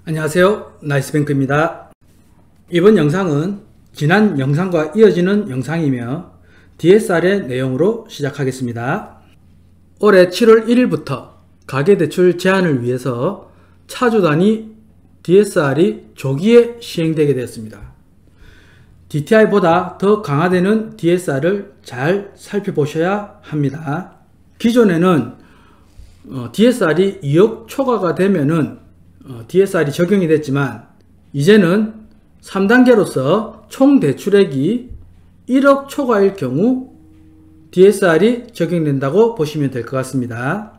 안녕하세요, 나이스뱅크입니다. 이번 영상은 지난 영상과 이어지는 영상이며 DSR의 내용으로 시작하겠습니다. 올해 7월 1일부터 가계대출 제한을 위해서 차주 단위 DSR이 조기에 시행되게 되었습니다. DTI보다 더 강화되는 DSR을 잘 살펴보셔야 합니다. 기존에는 DSR이 2억 초과가 되면은 DSR이 적용이 됐지만 이제는 3단계로서 총 대출액이 1억 초과일 경우 DSR이 적용된다고 보시면 될 것 같습니다.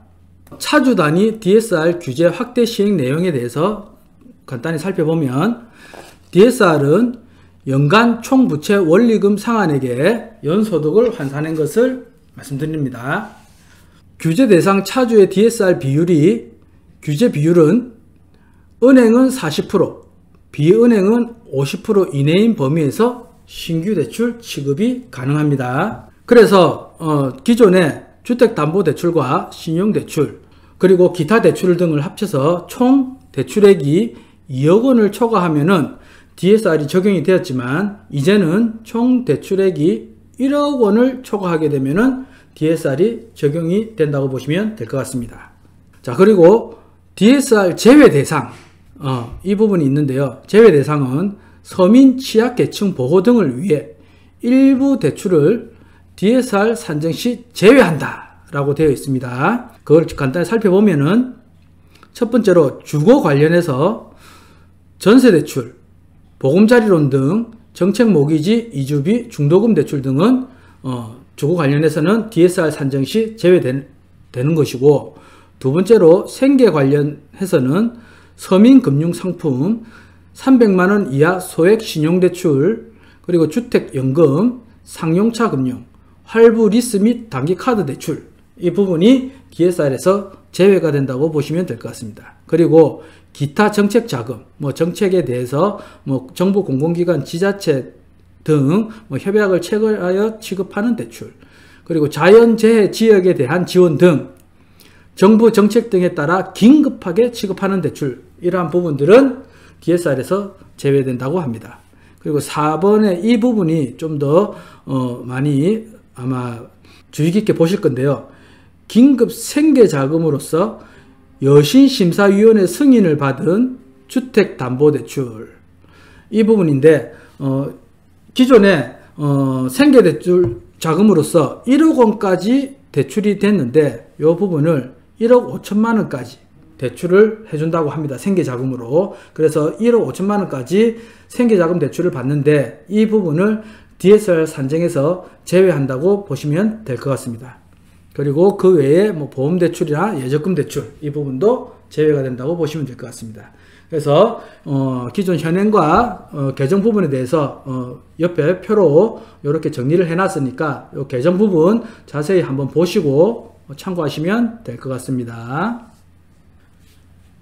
차주 단위 DSR 규제 확대 시행 내용에 대해서 간단히 살펴보면 DSR은 연간 총부채 원리금 상환액의 연소득을 환산한 것을 말씀드립니다. 규제 대상 차주의 DSR 비율이 규제 비율은 은행은 40%, 비은행은 50% 이내인 범위에서 신규 대출 취급이 가능합니다. 그래서 기존의 주택담보대출과 신용대출 그리고 기타 대출 등을 합쳐서 총 대출액이 2억 원을 초과하면은 DSR이 적용이 되었지만 이제는 총 대출액이 1억 원을 초과하게 되면은 DSR이 적용이 된다고 보시면 될 것 같습니다. 자, 그리고 DSR 제외 대상 이 부분이 있는데요. 제외 대상은 서민 취약계층 보호 등을 위해 일부 대출을 DSR 산정 시 제외한다 라고 되어 있습니다. 그걸 간단히 살펴보면은 첫 번째로 주거 관련해서 전세대출, 보금자리론 등 정책모기지 이주비 중도금 대출 등은 주거 관련해서는 DSR 산정 시 제외되는 것이고, 두 번째로 생계 관련해서는 서민금융상품 300만원 이하 소액 신용대출, 그리고 주택연금, 상용차 금융, 할부 리스 및 단기카드 대출, 이 부분이 DSR에서 제외가 된다고 보시면 될 것 같습니다. 그리고 기타 정책자금, 정책에 대해서 정부 공공기관, 지자체 등 협약을 체결하여 취급하는 대출, 그리고 자연재해 지역에 대한 지원 등 정부 정책 등에 따라 긴급하게 취급하는 대출, 이러한 부분들은 DSR에서 제외된다고 합니다. 그리고 4번의 이 부분이 좀 더 많이 아마 주의 깊게 보실 건데요. 긴급 생계자금으로서 여신심사위원회 승인을 받은 주택담보대출, 이 부분인데 기존에 생계대출 자금으로서 1억 원까지 대출이 됐는데 이 부분을 1억 5천만 원까지 대출을 해준다고 합니다. 생계자금으로. 그래서 1억 5천만 원까지 생계자금 대출을 받는데 이 부분을 DSR 산정에서 제외한다고 보시면 될 것 같습니다. 그리고 그 외에 보험대출이나 예적금 대출, 이 부분도 제외가 된다고 보시면 될 것 같습니다. 그래서 기존 현행과 개정 부분에 대해서 옆에 표로 이렇게 정리를 해놨으니까 이 개정 부분 자세히 한번 보시고 참고하시면 될 것 같습니다.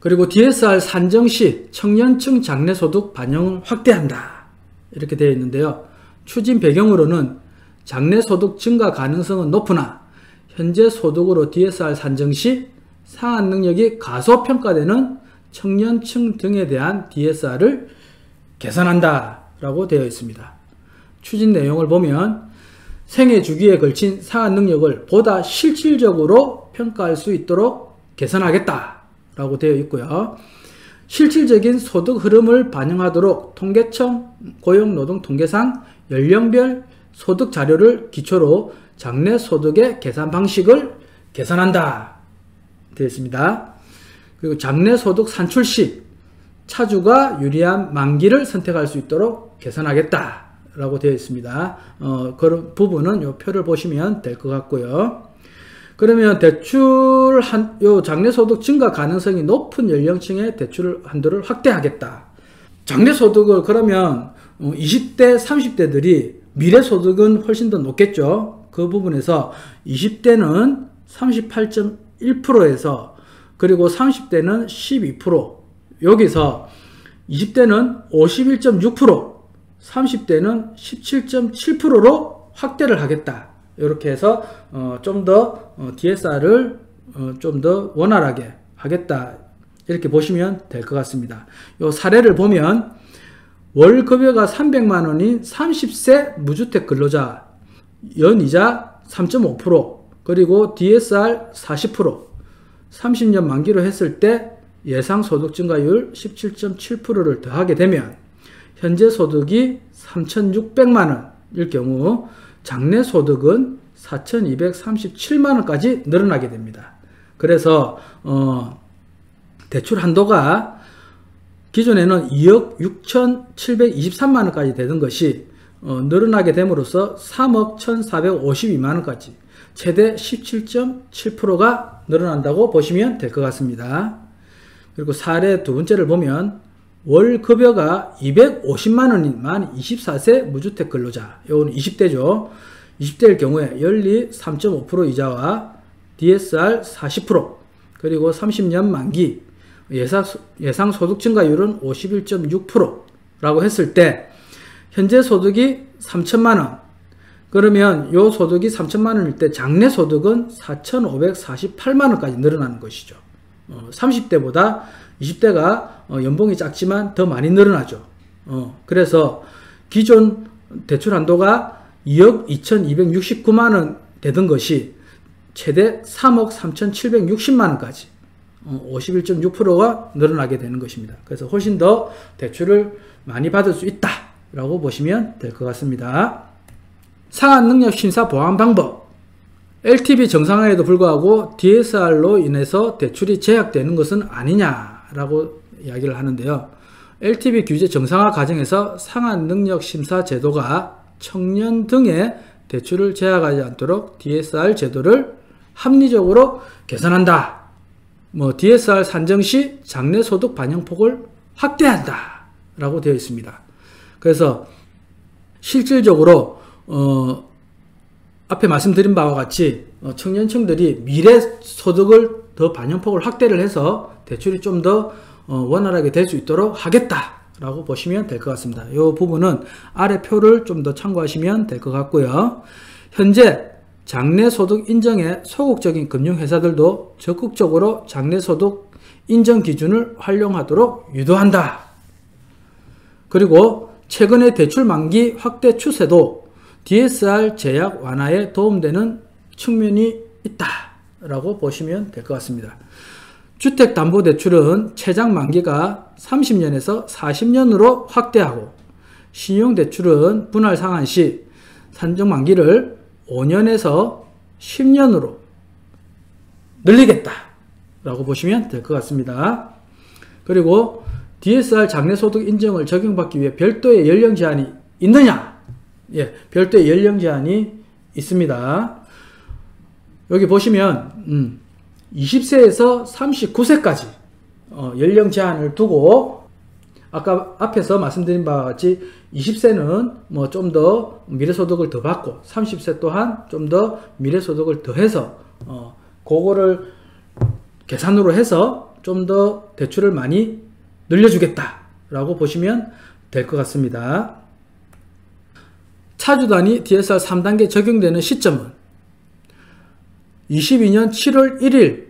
그리고 DSR 산정 시 청년층 장래소득 반영을 확대한다, 이렇게 되어 있는데요. 추진 배경으로는 장래소득 증가 가능성은 높으나 현재 소득으로 DSR 산정 시 상환 능력이 가소평가되는 청년층 등에 대한 DSR을 개선한다 라고 되어 있습니다. 추진 내용을 보면 생애 주기에 걸친 상환 능력을 보다 실질적으로 평가할 수 있도록 개선하겠다 라고 되어 있고요. 실질적인 소득 흐름을 반영하도록 통계청 고용노동통계상 연령별 소득 자료를 기초로 장래소득의 계산 방식을 개선한다 되어 있습니다. 그리고 장래소득 산출 시 차주가 유리한 만기를 선택할 수 있도록 개선하겠다 라고 되어 있습니다. 그런 부분은 이 표를 보시면 될 것 같고요. 그러면 대출 장래소득 증가 가능성이 높은 연령층의 대출 한도를 확대하겠다. 장래소득을 그러면 20대, 30대들이 미래소득은 훨씬 더 높겠죠. 그 부분에서 20대는 38.1%에서 그리고 30대는 12%, 여기서 20대는 51.6%, 30대는 17.7%로 확대를 하겠다. 이렇게 해서 좀 더 DSR을 좀 더 원활하게 하겠다, 이렇게 보시면 될 것 같습니다. 요 사례를 보면 월 급여가 300만 원인 30세 무주택 근로자 연이자 3.5% 그리고 DSR 40% 30년 만기로 했을 때 예상 소득 증가율 17.7%를 더하게 되면 현재 소득이 3,600만 원일 경우 장래 소득은 4,237만 원까지 늘어나게 됩니다. 그래서 대출 한도가 기존에는 2억 6,723만 원까지 되던 것이 늘어나게 됨으로써 3억 1,452만 원까지 최대 17.7%가 늘어난다고 보시면 될 것 같습니다. 그리고 사례 두 번째를 보면 월 급여가 250만 원인 만 24세 무주택 근로자, 이거는 20대죠. 20대일 경우에 연리 3.5% 이자와 DSR 40% 그리고 30년 만기 예상 소득 증가율은 51.6%라고 했을 때 현재 소득이 3천만 원 그러면 요 소득이 3천만 원일 때 장래 소득은 4,548만 원까지 늘어나는 것이죠. 30대보다 20대가 연봉이 작지만 더 많이 늘어나죠. 그래서 기존 대출 한도가 2억 2,269만 원 되던 것이 최대 3억 3,760만 원까지 51.6%가 늘어나게 되는 것입니다. 그래서 훨씬 더 대출을 많이 받을 수 있다라고 보시면 될 것 같습니다. 상환능력심사 보완 방법 LTV 정상화에도 불구하고 DSR로 인해서 대출이 제약되는 것은 아니냐라고 이야기를 하는데요. LTV 규제 정상화 과정에서 상환능력심사 제도가 청년 등의 대출을 제약하지 않도록 DSR 제도를 합리적으로 개선한다. DSR 산정 시 장래 소득 반영폭을 확대한다 라고 되어 있습니다. 그래서 실질적으로 앞에 말씀드린 바와 같이 청년층들이 미래 소득을 더 반영폭을 확대를 해서 대출이 좀 더 원활하게 될 수 있도록 하겠다라고 보시면 될 것 같습니다. 이 부분은 아래 표를 좀 더 참고하시면 될 것 같고요. 현재 장래소득 인정에 소극적인 금융회사들도 적극적으로 장래소득 인정 기준을 활용하도록 유도한다. 그리고 최근의 대출 만기 확대 추세도 DSR 제약 완화에 도움되는 측면이 있다라고 보시면 될 것 같습니다. 주택담보대출은 최장 만기가 30년에서 40년으로 확대하고 신용대출은 분할 상환 시 산정 만기를 5년에서 10년으로 늘리겠다라고 보시면 될 것 같습니다. 그리고 DSR 장래소득 인정을 적용받기 위해 별도의 연령 제한이 있느냐? 예, 별도의 연령 제한이 있습니다. 여기 보시면 20세에서 39세까지 연령 제한을 두고 아까 앞에서 말씀드린 바와 같이 20세는 좀 더 미래소득을 더 받고 30세 또한 좀 더 미래소득을 더 해서 그거를 계산으로 해서 좀 더 대출을 많이 늘려주겠다라고 보시면 될 것 같습니다. 차주 단위 DSR 3단계 적용되는 시점은 22년 7월 1일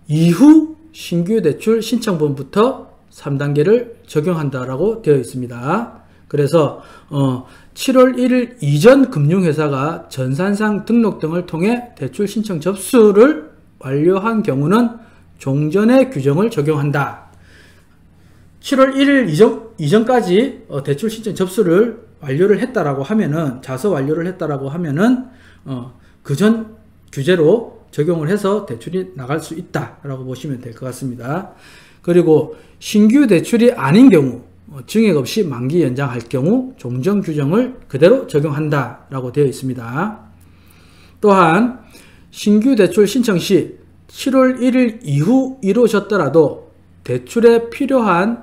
이후 신규 대출 신청분부터 3단계를 적용한다라고 되어 있습니다. 그래서 7월 1일 이전 금융회사가 전산상 등록 등을 통해 대출 신청 접수를 완료한 경우는 종전의 규정을 적용한다. 7월 1일 이전까지 대출 신청 접수를 완료를 했다라고 하면은 자서 완료를 했다라고 하면은 그전 규제로 적용을 해서 대출이 나갈 수 있다라고 보시면 될 것 같습니다. 그리고 신규 대출이 아닌 경우 증액 없이 만기 연장할 경우 종전 규정을 그대로 적용한다라고 되어 있습니다. 또한 신규 대출 신청 시 7월 1일 이후 이루어졌더라도 대출에 필요한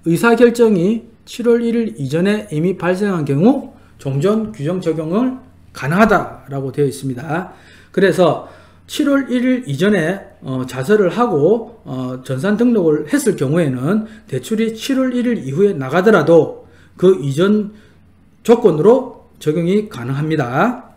의사결정이 7월 1일 이전에 이미 발생한 경우 종전 규정 적용을 가능하다라고 되어 있습니다. 그래서 7월 1일 이전에 자서를 하고 전산 등록을 했을 경우에는 대출이 7월 1일 이후에 나가더라도 그 이전 조건으로 적용이 가능합니다.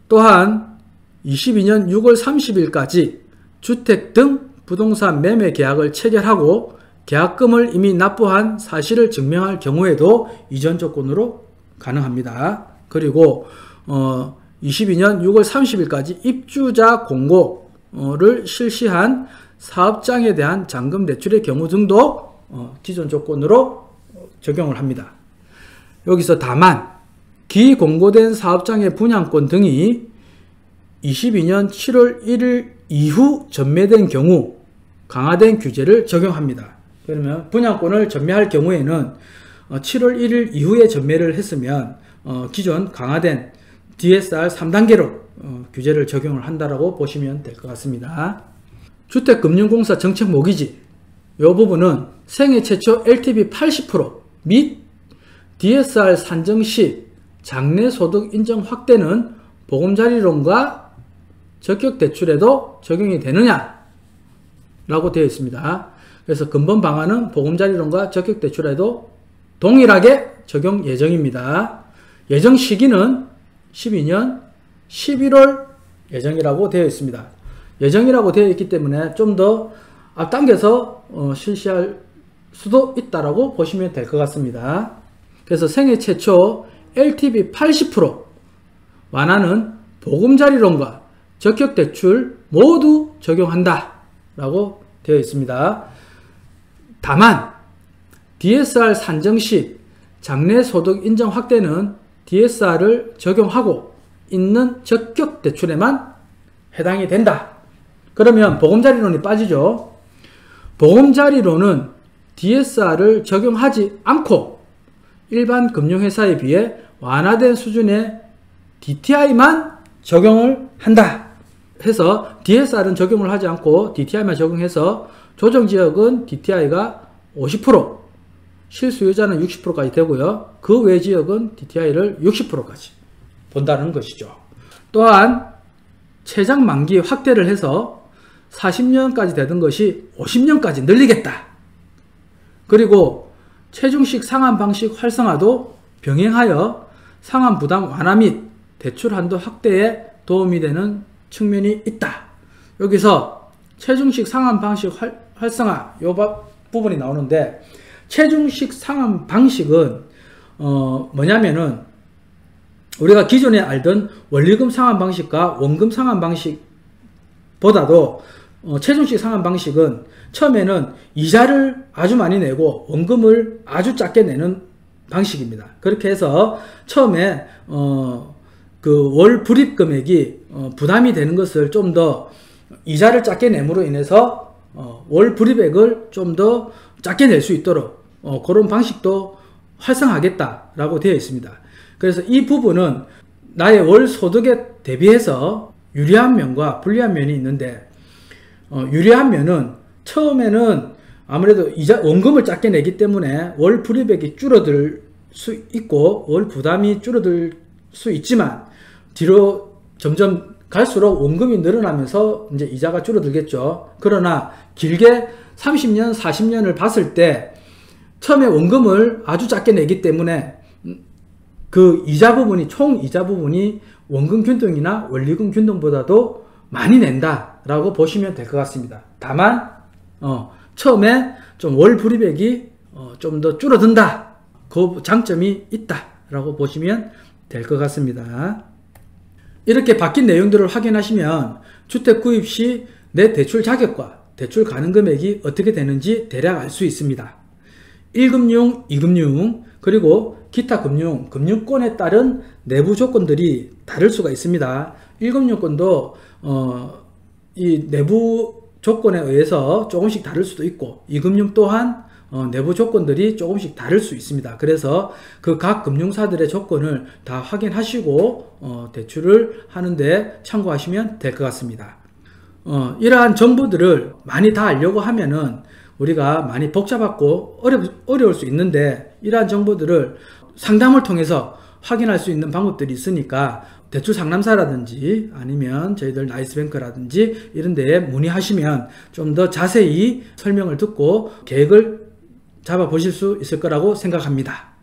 또한 22년 6월 30일까지 주택 등 부동산 매매 계약을 체결하고 계약금을 이미 납부한 사실을 증명할 경우에도 이전 조건으로 가능합니다. 그리고 22년 6월 30일까지 입주자 공고를 실시한 사업장에 대한 잔금 대출의 경우 등도 기존 조건으로 적용을 합니다. 여기서 다만 기공고된 사업장의 분양권 등이 22년 7월 1일 이후 전매된 경우 강화된 규제를 적용합니다. 그러면 분양권을 전매할 경우에는 7월 1일 이후에 전매를 했으면 기존 강화된 DSR 3단계로 규제를 적용을 한다라고 보시면 될 것 같습니다. 주택금융공사 정책 모기지 이 부분은 생애 최초 LTV 80% 및 DSR 산정 시 장래소득 인정 확대는 보금자리론과 적격대출에도 적용이 되느냐 라고 되어 있습니다. 그래서 근본 방안은 보금자리론과 적격대출에도 동일하게 적용 예정입니다. 예정 시기는 12년 11월 예정이라고 되어 있습니다. 예정이라고 되어 있기 때문에 좀 더 앞당겨서 실시할 수도 있다라고 보시면 될 것 같습니다. 그래서 생애 최초 LTV 80% 완화는 보금자리론과 적격대출 모두 적용한다 라고 되어 있습니다. 다만 DSR 산정 시 장래소득 인정 확대는 DSR을 적용하고 있는 적격대출에만 해당이 된다. 그러면 보금자리론이 빠지죠. 보금자리론은 DSR을 적용하지 않고 일반 금융회사에 비해 완화된 수준의 DTI만 적용을 한다 해서 DSR은 적용을 하지 않고 DTI만 적용해서 조정지역은 DTI가 50%, 실수요자는 60%까지 되고요. 그 외 지역은 DTI를 60%까지 본다는 것이죠. 또한 최장 만기 확대를 해서 40년까지 되던 것이 50년까지 늘리겠다. 그리고 체중식 상환 방식 활성화도 병행하여 상환 부담 완화 및 대출 한도 확대에 도움이 되는 측면이 있다. 여기서 체중식 상환 방식 활성화 이 부분이 나오는데 체중식 상환 방식은 뭐냐면은 우리가 기존에 알던 원리금 상환 방식과 원금 상환 방식보다도 체중식 상환 방식은 처음에는 이자를 아주 많이 내고 원금을 아주 작게 내는 방식입니다. 그렇게 해서 처음에 그 월 불입 금액이 부담이 되는 것을 좀 더 이자를 작게 내므로 인해서 월 불입액을 좀 더 작게 낼 수 있도록 그런 방식도 활성화하겠다라고 되어 있습니다. 그래서 이 부분은 나의 월 소득에 대비해서 유리한 면과 불리한 면이 있는데 유리한 면은 처음에는 아무래도 원금을 작게 내기 때문에 월 불입액이 줄어들 수 있고 월 부담이 줄어들 수 있지만 뒤로 점점 갈수록 원금이 늘어나면서 이제 이자가 줄어들겠죠. 그러나 길게 30년, 40년을 봤을 때 처음에 원금을 아주 작게 내기 때문에 그 이자 부분이 총 이자 부분이 원금 균등이나 원리금 균등보다도 많이 낸다라고 보시면 될 것 같습니다. 다만 처음에 좀 월 불입액이 좀 더 줄어든다. 그 장점이 있다라고 보시면 될 것 같습니다. 이렇게 바뀐 내용들을 확인하시면 주택 구입 시 내 대출 자격과 대출 가능 금액이 어떻게 되는지 대략 알 수 있습니다. 1금융, 2금융, 그리고 기타 금융, 금융권에 따른 내부 조건들이 다를 수가 있습니다. 1금융권도 이 내부 조건에 의해서 조금씩 다를 수도 있고 2금융 또한 내부 조건들이 조금씩 다를 수 있습니다. 그래서 그 각 금융사들의 조건을 다 확인하시고 대출을 하는데 참고하시면 될 것 같습니다. 이러한 정보들을 많이 다 알려고 하면은 우리가 많이 복잡하고 어려울 수 있는데 이러한 정보들을 상담을 통해서 확인할 수 있는 방법들이 있으니까 대출 상담사라든지 아니면 저희들 나이스뱅크라든지 이런 데에 문의하시면 좀 더 자세히 설명을 듣고 계획을 잡아 보실 수 있을 거라고 생각합니다.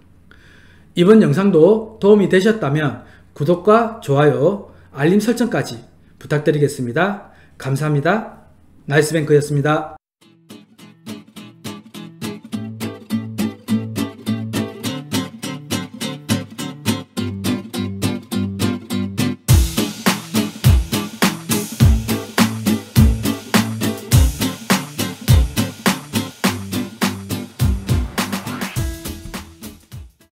이번 영상도 도움이 되셨다면 구독과 좋아요, 알림 설정까지 부탁드리겠습니다. 감사합니다. 나이스뱅크였습니다.